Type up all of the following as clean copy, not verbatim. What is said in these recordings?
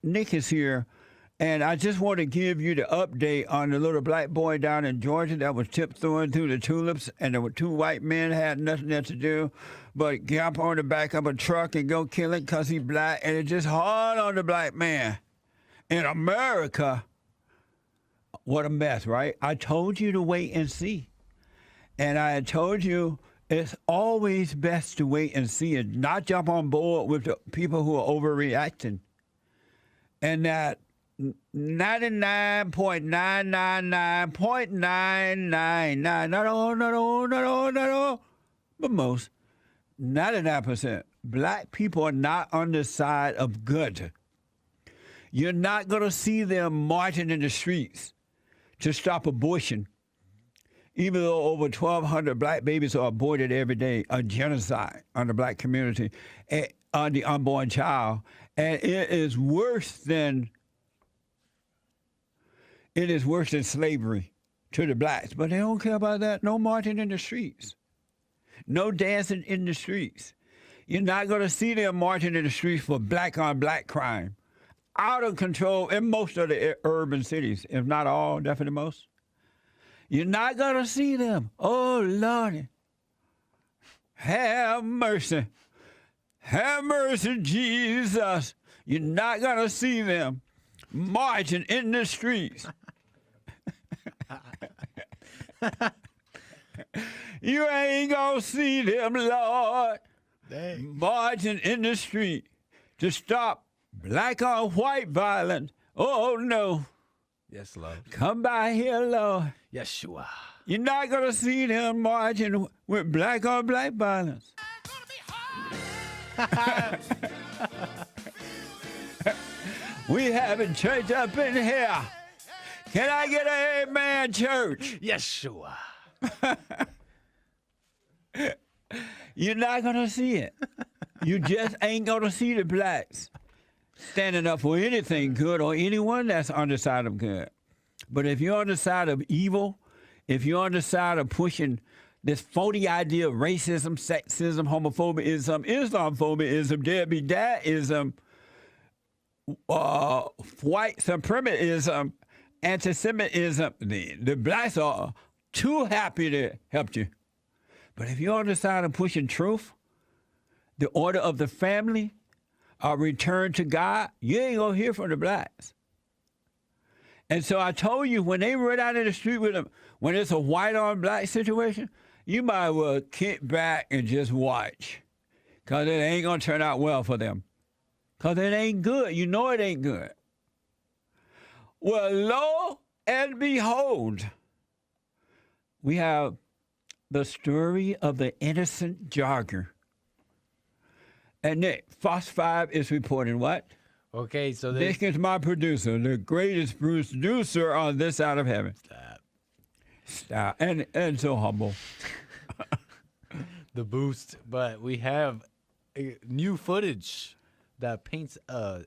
Nick is here, and I just want to give you the update on the little black boy down in Georgia that was tiptoeing through the tulips, and there were two white men had nothing else to do but get up on the back of a truck and go kill it because he's black, and it's just hard on the black man. In America, what a mess, right? I told you to wait and see. And I had told you it's always best to wait and see and not jump on board with the people who are overreacting. And that 99.999.999, not all, but most, 99%, black people are not on the side of good. You're not going to see them marching in the streets to stop abortion, even though over 1,200 black babies are aborted every day, a genocide on the black community, and on the unborn child. And it is worse than slavery to the blacks. But they don't care about that. No marching in the streets. No dancing in the streets. You're not going to see them marching in the streets for black-on-black crime. Out of control in most of the urban cities, if not all, definitely most. You're not going to see them. Oh, Lordy. Have mercy. Have mercy, Jesus. You're not going to see them marching in the streets. You ain't going to see them, Lord, marching in the street to stop black on white violence. Oh, no. Yes, Lord. Come by here, Lord. Yeshua. You're not going to see them marching with black on black violence. We having church up in here. Can I get an amen, church? Yeshua. You're not going to see it. You just ain't going to see the blacks standing up for anything good or anyone that's on the side of good. But if you're on the side of evil, if you're on the side of pushing this phony idea of racism, sexism, homophobia-ism, Islamophobia-ism, deadbeat-dad-ism, white supremacism, anti-Semitism, the blacks are too happy to help you. But if you're on the side of pushing truth, the order of the family, a return to God, you ain't going to hear from the blacks. And so I told you, when they run out in the street with them, when it's a white on black situation, you might as well kick back and just watch, because it ain't going to turn out well for them. Because it ain't good. You know it ain't good. Well, lo and behold, we have the story of the innocent jogger. And Nick, Fox 5 is reporting what? Okay, so Nick is my producer, the greatest producer on this side of heaven. Stop. And so humble. The boost, but we have new footage that paints a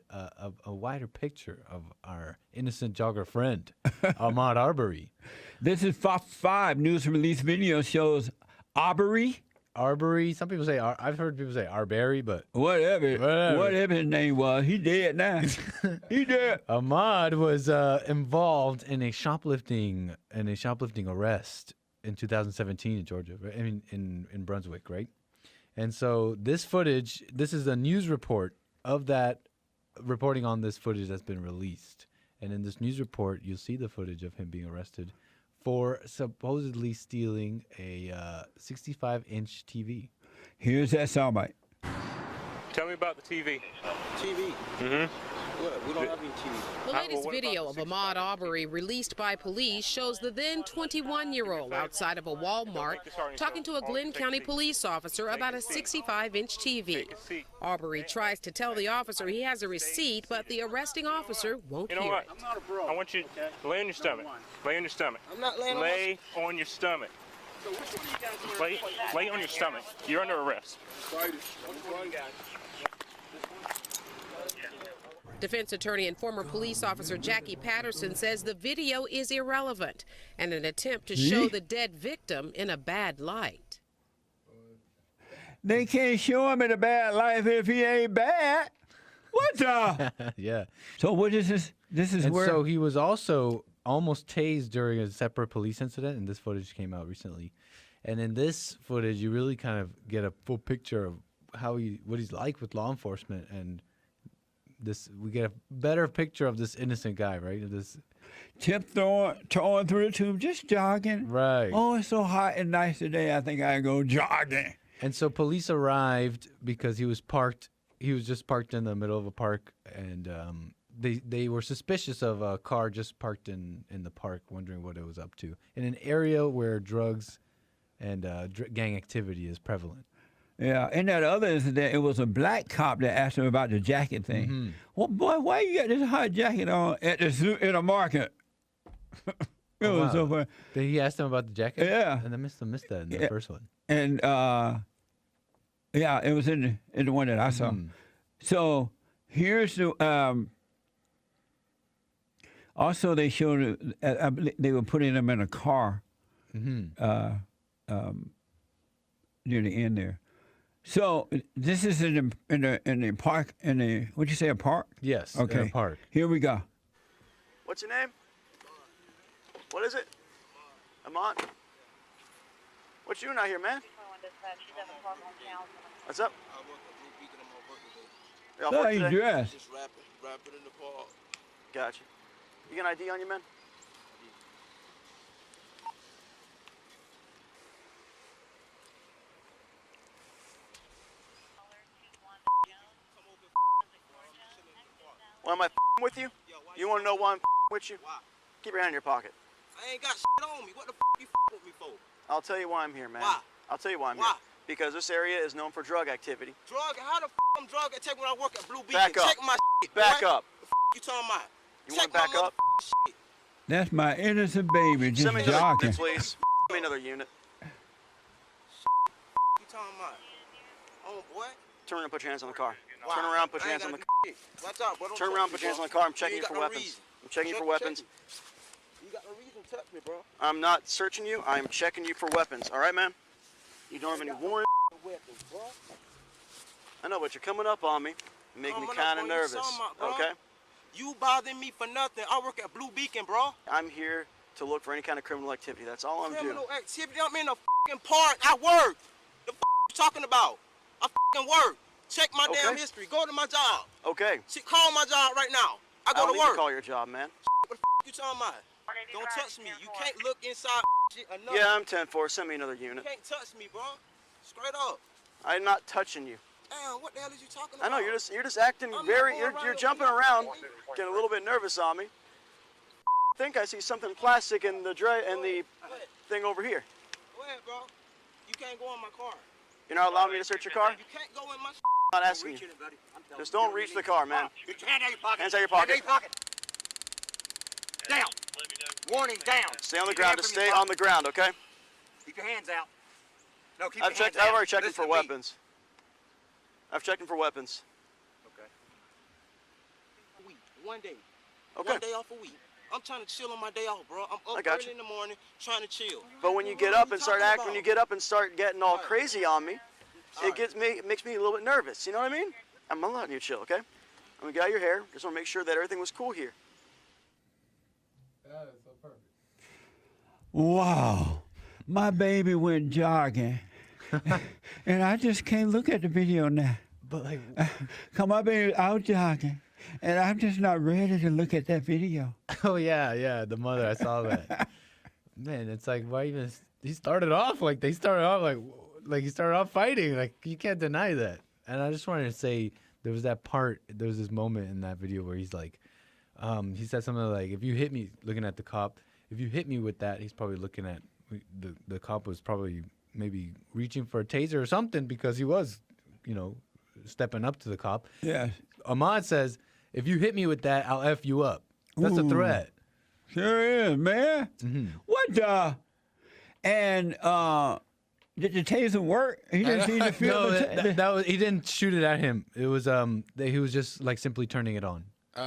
wider picture of our innocent jogger friend, Ahmaud Arbery. This is Fox 5 news release video shows Arbery. Arbery. Some people say, I've heard people say Arbery, but whatever his name was, he dead now. He dead. Ahmaud was involved in a shoplifting arrest in 2017 in Georgia. Right? I mean, in Brunswick, right? And so this footage, this is a news report of that, reporting on this footage that's been released. And in this news report, you'll see the footage of him being arrested for supposedly stealing a 65-inch TV. Here's that soundbite. Tell me about the TV. TV? Mm-hmm. What? We don't have any TV. The latest video of Ahmaud Arbery released by police shows the then 21-year-old outside of a Walmart talking to a Glenn County police officer about a 65-inch TV. Arbery tries to tell the officer he has a receipt, but the arresting officer won't hear it. I'm not a bro. I want you to lay on your stomach. Lay on your stomach. I'm not laying Lay on your stomach. So which one of you guys Lay on your stomach. You're under arrest. Defense attorney and former police officer Jackie Peterson says the video is irrelevant and an attempt to show the dead victim in a bad light. They can't show him in a bad light if he ain't bad. What the? Yeah. So what is this? This is And where. so he was also almost tased during a separate police incident, and this footage came out recently. And in this footage, you really kind of get a full picture of what he's like with law enforcement, and we get a better picture of this innocent guy, right? This Towing through the tube, just jogging. right. Oh, it's so hot and nice today. I think I go jogging. And so police arrived because he was parked. He was just parked in the middle of a park, and they were suspicious of a car just parked in the park, wondering what it was up to in an area where drugs and gang activity is prevalent. Yeah, in that other incident, it was a black cop that asked him about the jacket thing. Mm-hmm. Well, boy, why you got this hot jacket on at the zoo in a market? It was so funny. Did he ask him about the jacket? Yeah. And I missed that in the first one. And yeah, it was in the one that I saw. So here's the. Also, they showed they were putting them in a car. Near the end there. So this is in the park what'd you say, a park? Yes. Okay. In a park. Here we go. What's your name? What is it? Ahmaud? What you doing out here, man? What's up? Y'all Look work how you today? dressed. Just rapping in the park. Gotcha. You got an ID on you, man? Why am I with you? You want to know why I'm with you? Why? Keep your hand in your pocket. I ain't got shit on me. What the you with me for? I'll tell you why I'm here, man. Why? I'll tell you why I'm Why? here. Because this area is known for drug activity. Drug? How the I'm drug attack when I work at Blue Beacon? Back up. Check my shit. Back boy. up. You talking about? You Check want to back my up? shit. That's my innocent baby just Send me another jogging. unit, please. Send me another unit. You talking about? Oh boy. Turn around and put your hands on the car. Why? Turn around and put I your ain't hands on the gotta car. do shit. Watch out, bro. Don't Turn touch around, me, put your hands bro. on the car. I'm checking ain't you for got no weapons. reason. I'm checking you for Check weapons. me. You got no reason to touch me, bro. I'm not searching you. I'm checking you for weapons. All right, man? You don't have any warrant. Weapons, bro. I know, but you're coming up on me. You make me Coming up kind of on you, nervous. something, bro. Okay? You bothering me for nothing. I work at Blue Beacon, bro. I'm here to look for any kind of criminal activity. That's all I'm doing. Criminal activity. I'm in a fucking park. I work. The you talking about? I fucking work. Check my damn Okay. history. Go to my job. Okay. Call my job right now. I I go don't to need work. to call your job, man. What the you talking about? Don't touch me. You can't look inside shit or nothing. Yeah, I'm 10-4. Send me another You unit. can't touch me, bro. Straight up. I'm not touching you. Damn, what the hell is you talking I about? know you're just acting I'm not very. going You're around jumping with you. around, getting a little bit nervous on me. I think I see something plastic in the thing over here. Go ahead, bro. You can't go in my car. You're not allowing me to search your car? You can't go in my I'm not asking you. Just don't reach the car, man. Get your hand out of your pocket. Hands out of your Hand pocket. out your pocket. Down. Warning, down. Stay on the Keep your ground. hand Just from your stay on pocket. the ground, okay? Keep your hands out. No, keep I've your checked. hands out. I've already checked him Listen for to me. weapons. I've checked him for weapons. Okay. week. 1 day. Okay. 1 day off a week. I'm trying to chill on my day off, bro. I'm I up got early you. in the morning trying to chill. But when you get What are up you and start talking acting, when you about? get up and start getting all Alright. crazy on me, Alright. it makes me a little bit nervous. You know what I mean? I'm letting you chill, okay? I'm gonna get out your hair. Just want to make sure that everything was cool here. That is so perfect. Wow. My baby went jogging. And I just can't look at the video now. But like, Come my baby out jogging. And I'm just not ready to look at that video. oh yeah, the mother. I saw that. Man, it's like why even? He started off like he started off fighting. Like you can't deny that. And I just wanted to say there was that part. There was this moment in that video where he's like, he said something like, "If you hit me," looking at the cop. If you hit me with that, he's probably looking at the cop was probably maybe reaching for a taser or something because he was, stepping up to the cop. Yes. Ahmaud says, "If you hit me with that, I'll F you up." That's a Ooh. threat. Sure is, man. What the? And did the taser work? He didn't see the film. No, that was he didn't shoot it at him. It was he was just like simply turning it on. It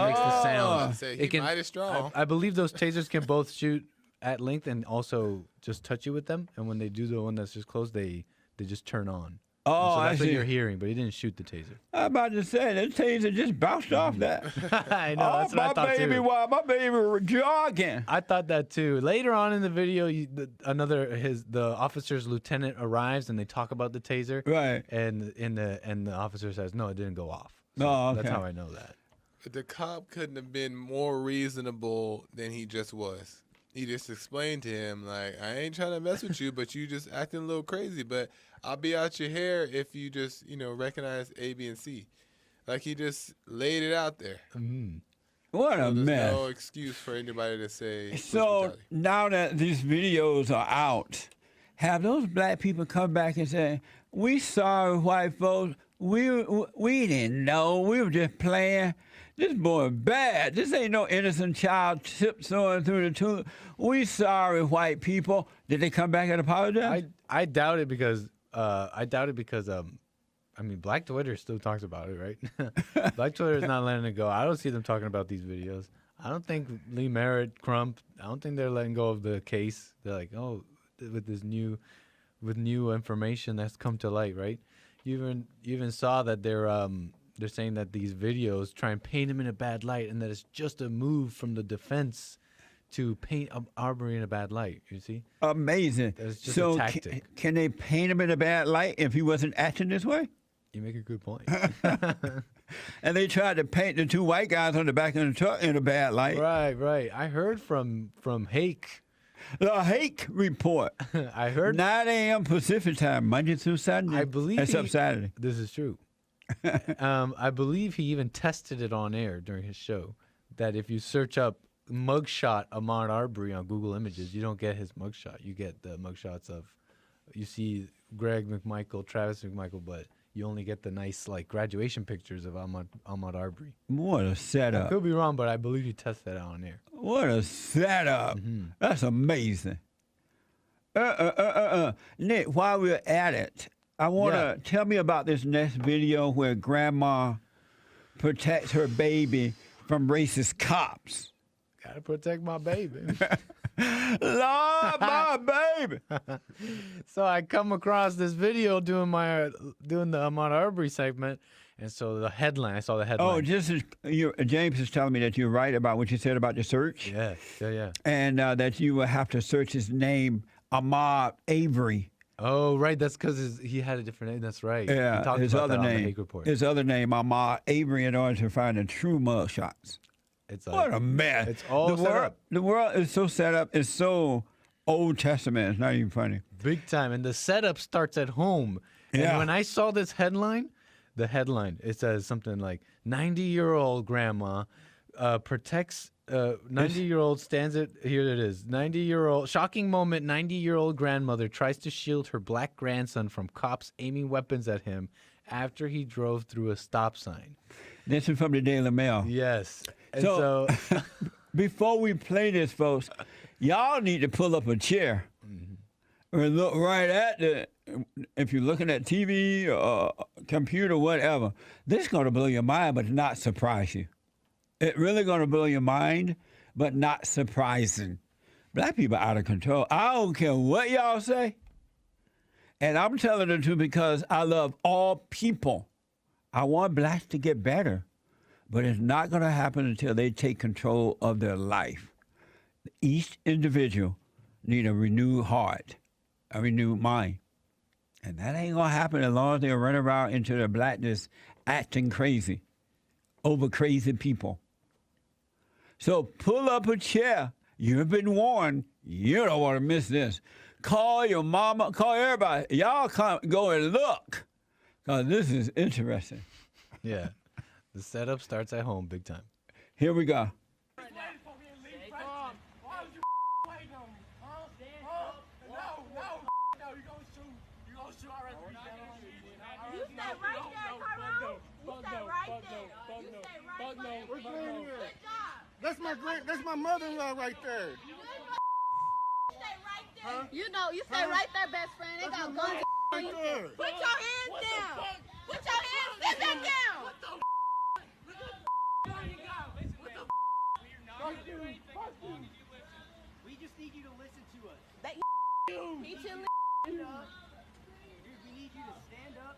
makes the sound. Say, It he mighty strong. I believe those tasers can both shoot at length and also just touch you with them. And when they do the one that's just closed, they just turn on. Oh, So I that's what see. you're hearing, but he didn't shoot the taser. I'm about to say that taser just bounced off that. I know, Oh, that's what I my thought baby, too. while my baby was jogging. I thought that too. Later on in the video, the officer's lieutenant arrives and they talk about the taser. Right. And the officer says, no, it didn't go off. Oh, That's okay. how I know that. The cop couldn't have been more reasonable than he just was. He just explained to him, like, I ain't trying to mess with you, but you just acting a little crazy. But I'll be out your hair if you just, recognize A, B, and C. Like, he just laid it out there. What a So there's mess. no excuse for anybody to say police So brutality. now that these videos are out, have those black people come back and say, "We sorry, white folks. We didn't know. We were just playing. This boy bad. This ain't no innocent child tiptoeing through the tulip. We sorry, white people." Did they come back and apologize? I doubt it because Black Twitter still talks about it, right? Black Twitter is not letting it go. I don't see them talking about these videos. I don't think Lee Merritt, Crump, I don't think they're letting go of the case. They're like, oh, with new information that's come to light, right? You even saw that they're saying that these videos try and paint him in a bad light, and that it's just a move from the defense to paint Arbery in a bad light. You see? Amazing. That's just So a tactic. can they paint him in a bad light if he wasn't acting this way? You make a good point. And they tried to paint the two white guys on the back of the truck in a bad light. Right. I heard from Hake. The Hake Report. I heard 9 a.m. Pacific time, Monday through Sunday. I believe Except Saturday. This is true. I believe he even tested it on air during his show. That if you search up mugshot Ahmaud Arbery on Google Images, you don't get his mugshot. You get the mugshots of, you see Greg McMichael, Travis McMichael, but you only get the nice graduation pictures of Ahmaud Arbery. What a I setup. could be wrong, but I believe he tested that on air. What a setup. That's amazing. Nick, while we're at it, I want to tell me about this next video where grandma protects her baby from racist cops. Gotta protect my baby. Lord, my baby. So I come across this video doing the Ahmaud Arbery segment, and so the headline. I saw the headline. Oh, just as James is telling me that you're right about what you said about the search. Yeah. And that you will have to search his name, Ahmaud Arbery. Oh, right. That's because he had a different name. That's right. Yeah, He talked his about other that on the name. Hake Report. His other name, Ahmaud Arbery, in order to find the true mugshots. It's What a mess! It's all set up. The world is so set up. It's so Old Testament. It's not even funny. Big time. And the setup starts at home. Yeah. And when I saw this headline, it says something like 90-year-old grandma protects 90-year-old stands it. Here it is. 90-year-old shocking moment. 90-year-old grandmother tries to shield her black grandson from cops aiming weapons at him after he drove through a stop sign. This is from the Daily Mail. Yes. And So, before we play this, folks, y'all need to pull up a chair or look right at if you're looking at TV or computer, whatever. This is going to blow your mind, but not surprise you. It's really going to blow your mind, but not surprising. Black people are out of control. I don't care what y'all say. And I'm telling the truth because I love all people. I want blacks to get better. But it's not going to happen until they take control of their life. Each individual need a renewed heart, a renewed mind. And that ain't going to happen as long as they run around into their blackness acting crazy over crazy people. So pull up a chair. You've been warned. You don't want to miss this. Call your mama. Call everybody. Y'all go and look because this is interesting. yeah. The setup starts at home big time. Here we go. That's my mother-in-law right there. You know, you stay right there, best friend. They got guns on you. Put your hands down. Put your hands, sit back down. We just need you to listen to us. He chilling. Dude, we need you to stand up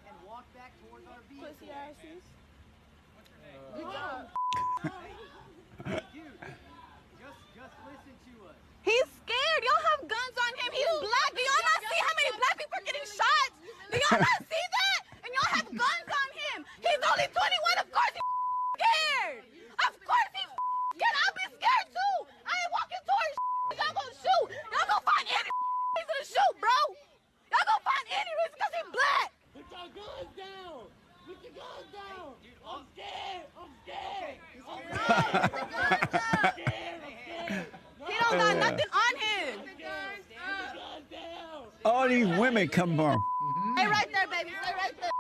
He don't got nothing on him. All these women come from. Stay right there, baby. Stay right there.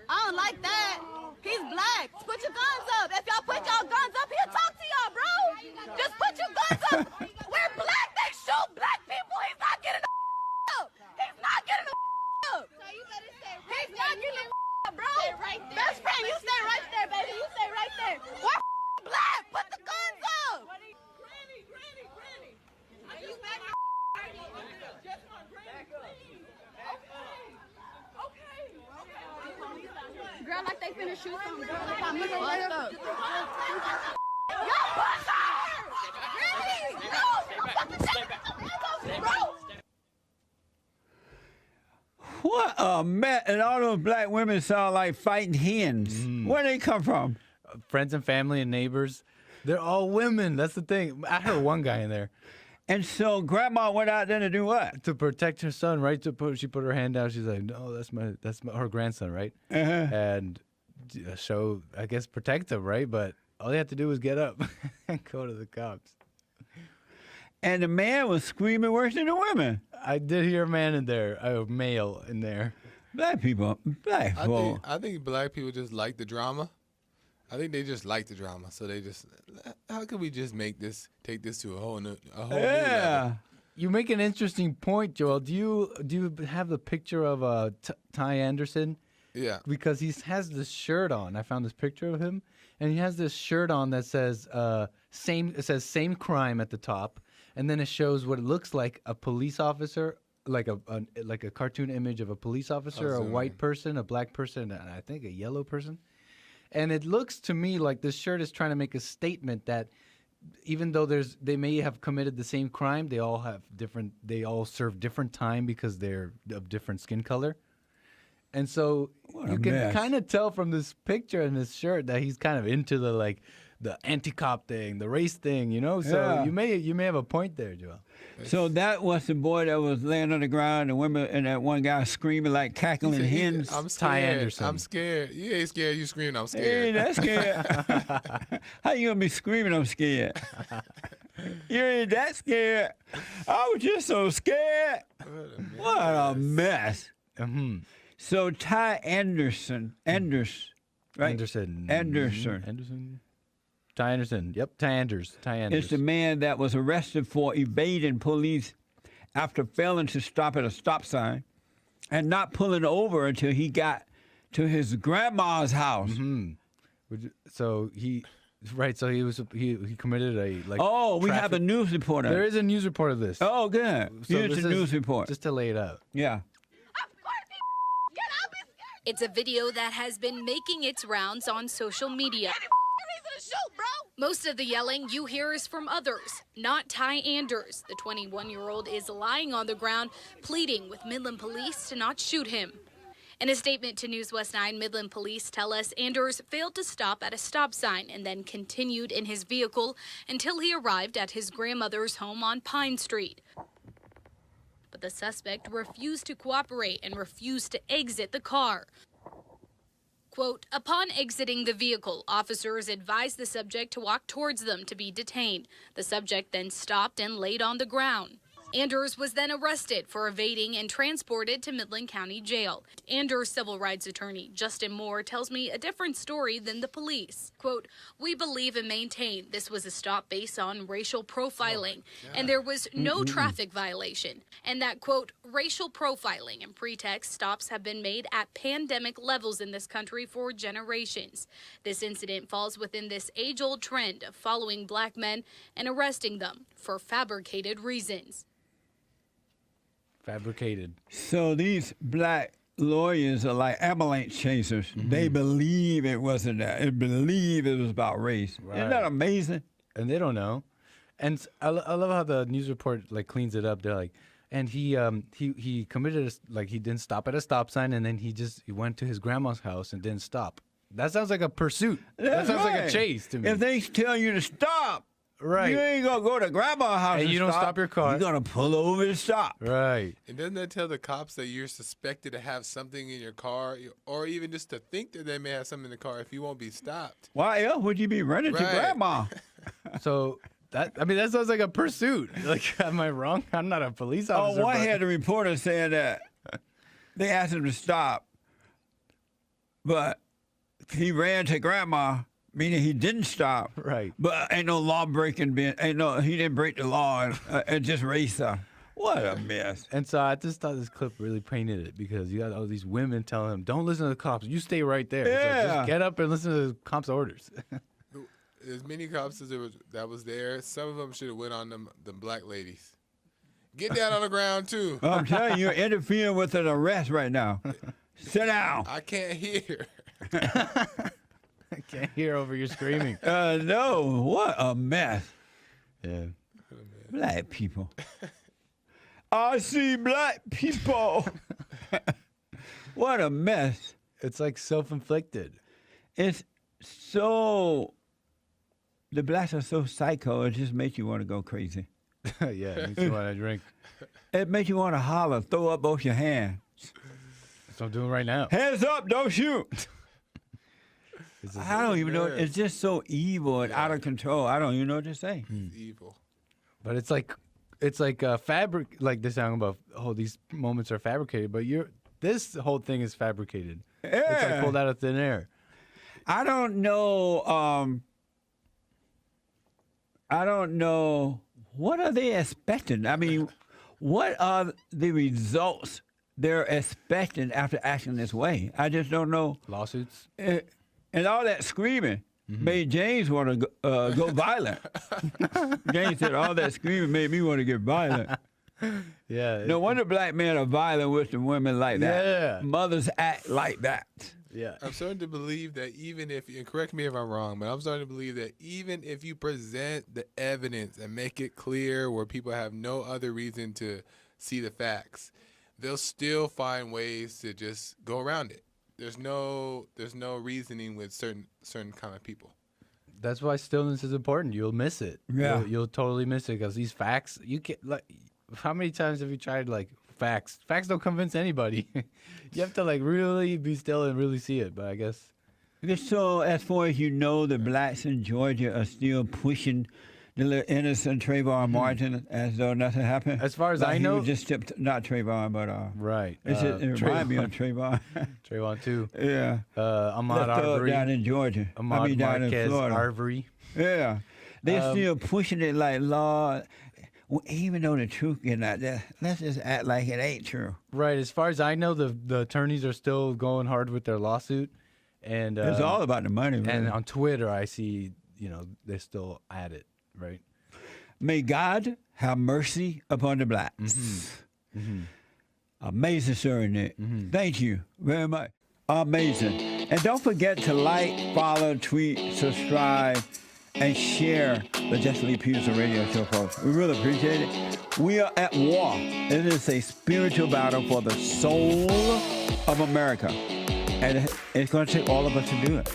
I don't like that. He's black. Put your guns up. If y'all put y'all guns up, he'll talk to y'all, bro. Just put your guns up. We're black. They shoot black people. He's not getting the up. He's not getting the up. So you better stay right He's not getting the up, bro. Right there. Best friend, you stay right there, baby. You stay right there. We're black. Put the guns up. Granny. Are you back? Just my granny, please. Okay. Girl, like they finna shoot something. Girl, like I'm looking fucked up. Y'all push her! Really? No! Fucking take it, bro! What a mess. And all those black women sound like fighting hens. Where they come from? Friends and family and neighbors, they're all women. That's the thing. I heard one guy in there. And so grandma went out there to do what? To protect her son, right? She put her hand down. She's like, no, that's her grandson, right? And so I guess protect him, right? But all they had to do was get up and go to the cops. And the man was screaming worse than the women. I did hear a man in there, a male in there. Black people, black folk. I think black people just like the drama. I think they just like the drama, so they just. How can we just take this to a whole new level? You make an interesting point, Joel. Do you have the picture of Ty Anderson? Yeah. Because he has this shirt on. I found this picture of him, and he has this shirt on that says same. It says same crime at the top, and then it shows what it looks like a police officer, like a cartoon image of a police officer, a white person, a black person, and I think a yellow person. And it looks to me like this shirt is trying to make a statement that even though they may have committed the same crime, they all serve different time because they're of different skin color. And so you can kind of tell from this picture and this shirt that he's kind of into the anti-cop thing, the race thing, you know? So you may have a point there, Joel. So that was the boy that was laying on the ground, and women, and that one guy screaming like cackling hens. I'm scared. Ty Anderson. I'm scared. You ain't scared. You screaming. I'm scared. Hey, that's scared. How you gonna be screaming? I'm scared. You ain't that scared. I was just so scared. What a mess. So Ty Anderson, right? Anderson. Ty Anderson. Yep, Ty Anderson. It's the man that was arrested for evading police after failing to stop at a stop sign and not pulling over until he got to his grandma's house. So he committed a we have a news report on There it. is a news report of this. Oh, good. Here's the news report. Just to lay it out. Yeah. It's a video that has been making its rounds on social media. Most of the yelling you hear is from others, not Ty Anders. The 21-year-old is lying on the ground, pleading with Midland police to not shoot him. In a statement to News West 9, Midland police tell us Anders failed to stop at a stop sign and then continued in his vehicle until he arrived at his grandmother's home on Pine Street. But the suspect refused to cooperate and refused to exit the car. Quote, upon exiting the vehicle, officers advised the subject to walk towards them to be detained. The subject then stopped and laid on the ground. Anders was then arrested for evading and transported to Midland County Jail. Anders' civil rights attorney, Justin Moore, tells me a different story than the police. Quote, we believe and maintain this was a stop based on racial profiling, and there was no traffic violation. And that, quote, racial profiling and pretext stops have been made at pandemic levels in this country for generations. This incident falls within this age-old trend of following black men and arresting them for fabricated reasons. Fabricated. So these black lawyers are like ambulance chasers. They believe it wasn't that. They believe it was about race. Right. Isn't that amazing? And they don't know. And I love how the news report cleans it up. They're like, and he committed he didn't stop at a stop sign, and then he went to his grandma's house and didn't stop. That sounds like a pursuit. That sounds like a chase to me. If they tell you to stop, Right. You ain't gonna go to grandma's house And you don't stop your car. You're gonna pull over and stop. Right. And doesn't that tell the cops that you're suspected to have something in your car, or even just to think that they may have something in the car if you won't be stopped? Why else would you be running to Right. grandma? So that sounds like a pursuit. Like, am I wrong? I'm not a police officer. One but- had a reporter saying that they asked him to stop, but he ran to grandma, meaning he didn't stop. Right. But ain't no law breaking. He didn't break the law and just raced her. What a mess. And so I just thought this clip really painted it because you got all these women telling him, "Don't listen to the cops. You stay right there." It's like, Yeah. just get up and listen to the cops' orders. As many cops as that was there, some of them should have went on them black ladies. Get down on the ground too. I'm telling you, you're interfering with an arrest right now. Sit down. I can't hear. I can't hear over your screaming. No, what a mess. Yeah. Black people. I see black people. What a mess. It's like self-inflicted. It's so, the blacks are so psycho, it just makes you want to go crazy. Yeah, it makes you want to drink. It makes you want to holler, throw up both your hands. That's what I'm doing right now. Hands up, don't shoot. I don't even know. mess. It's just so evil and out of control. I don't even know what to say. Evil. But it's like fabric. Like they're talking about, oh, these moments are fabricated. But this whole thing is fabricated. It's like pulled out of thin air. I don't know. I don't know. What are they expecting? I mean, what are the results they're expecting after acting this way? I just don't know. Lawsuits. And all that screaming made James want to go violent. James said all that screaming made me want to get violent. Yeah. No wonder black men are violent with the women like that. Yeah. Mothers act like that. Yeah. I'm starting to believe that even if, and correct me if I'm wrong, but I'm starting to believe that even if you present the evidence and make it clear where people have no other reason to see the facts, they'll still find ways to just go around it. There's no reasoning with certain kind of people. That's why stillness is important. You'll miss it. Yeah. You'll totally miss it because these facts, you can like. How many times have you tried like facts? Facts don't convince anybody. You have to like really be still and really see it. But I guess. So as far as you know, the blacks in Georgia are still pushing the little innocent Trayvon Martin as though nothing happened. As far as Like I he know, was just not Trayvon, but right. it reminds me of Trayvon. Trayvon too. Yeah. Ahmaud Left Arbery. down in Georgia. Ahmaud down in Marquez Florida. Arbery. Yeah. They're still pushing it like, Lord, even though the truth is not there, let's just act like it ain't true. Right. As far as I know, the attorneys are still going hard with their lawsuit, and It's all about the money, really. And on Twitter, I see they're still at it. Right. May God have mercy upon the blacks. Amazing story, Nick. Thank you very much. Amazing. And don't forget to like, follow, tweet, subscribe, and share the Jesse Lee Peterson radio show, folks. We really appreciate it. We are at war. It is a spiritual battle for the soul of America. And it's going to take all of us to do it.